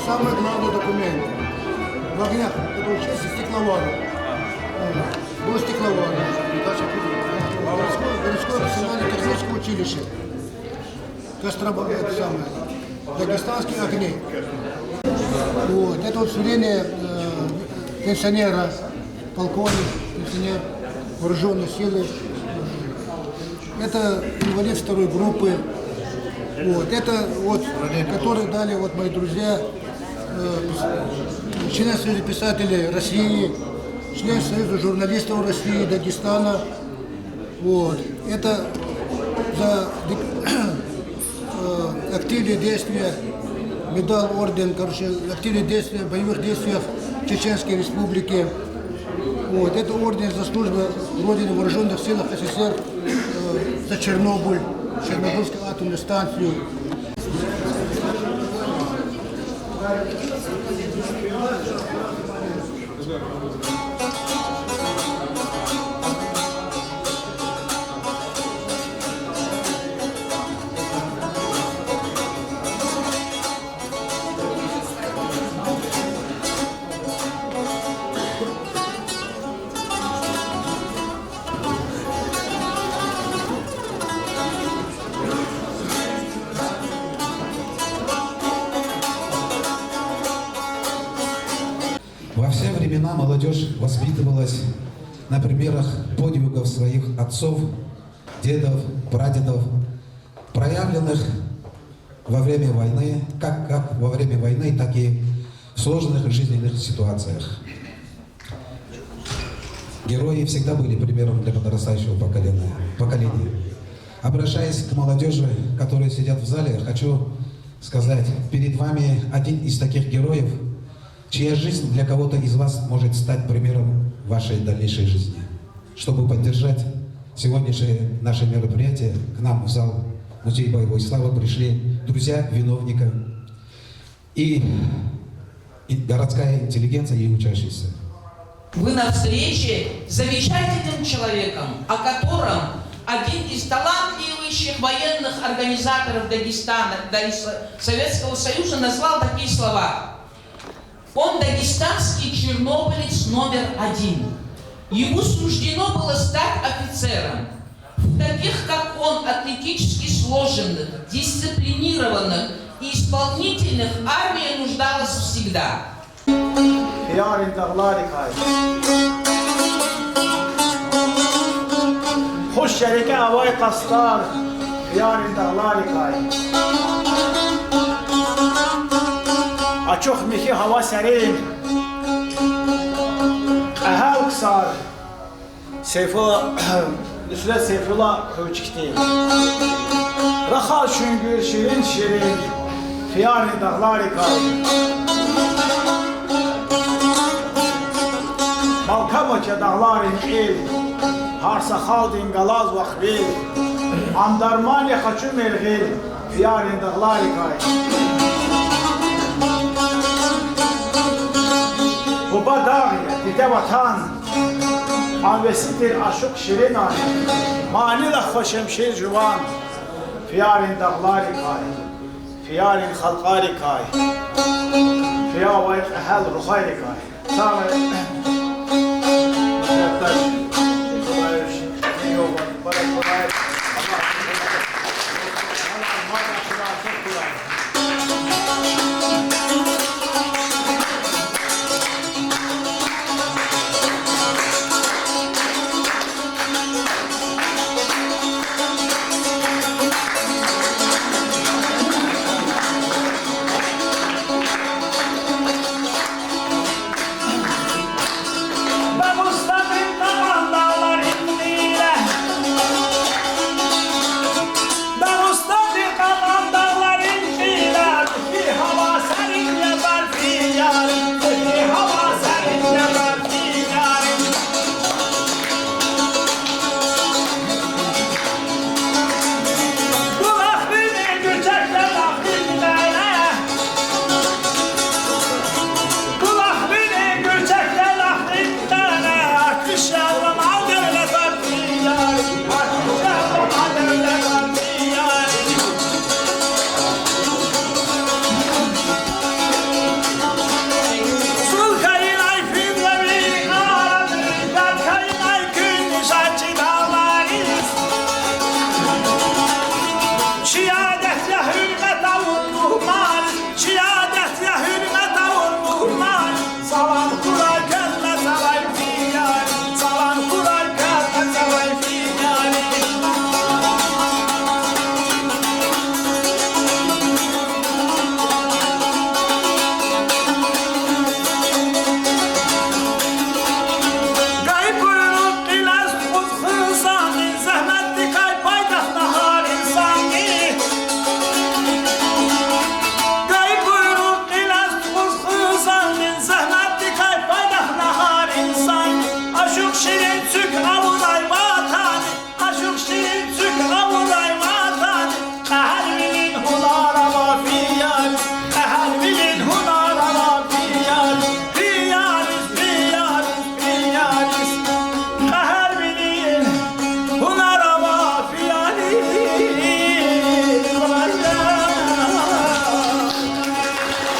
самый главный документ. В огнях, когда учился стекловаром. Был стекловаром. Городское профессиональное техническое училище. Костроба, это самое. Дагестанские огни. Вот. Это вот сведение пенсионера, полковник, пенсионер вооруженных сил. Это инвалид второй группы. Вот. Это вот, которые дали вот мои друзья, член Союза писателей России, член Союза журналистов России, Дагестана. Вот. Это за активные действия, медаль, орден, короче, активные действия, боевых действиях в Чеченской Республике. Вот. Это орден за службу Родины в Вооруженных силах СССР за Чернобыль, Чернобыльскую атомную станцию. Во все времена молодежь воспитывалась на примерах подвигов своих отцов, дедов, прадедов, проявленных во время войны, как во время войны, так и в сложных жизненных ситуациях. Герои всегда были примером для подрастающего поколения. Обращаясь к молодежи, которые сидят в зале, хочу сказать, перед вами один из таких героев, чья жизнь для кого-то из вас может стать примером вашей дальнейшей жизни. Чтобы поддержать сегодняшнее наше мероприятие, к нам в зал Музей боевой славы пришли друзья виновника и городская интеллигенция и учащиеся. Вы на встрече с замечательным человеком, о котором один из талантливейших военных организаторов Дагестана, Советского Союза, назвал такие слова. Он дагестанский чернобылец номер 1. Ему суждено было стать офицером. В таких, как он, атлетически сложенных, дисциплинированных и исполнительных армия нуждалась всегда. خوش شریک هوای قصدار خیار دغلاری کای açıq miki hava sərin əhəl qısar Nüsrət Seyfullah Hövçikdi Raxal şüngür şirin şirin xiyar dağlari kay Balkamoke dağlarin il Harsa xaldin qalaz vaxbil Andarmanya xaçu merğil xiyar dağlari kay Kuba dağıya, dide vatan, anvesidir aşık şirin ay, mani da xoşemşir juvan, fiyarın dağları kay, fiyarın xalqari kay, fiyavayk ehel ruhayri kay. Sağ olun. Şereftaş, Ekobayış, Yovan, Barakbaray, Vamos lá, Şirin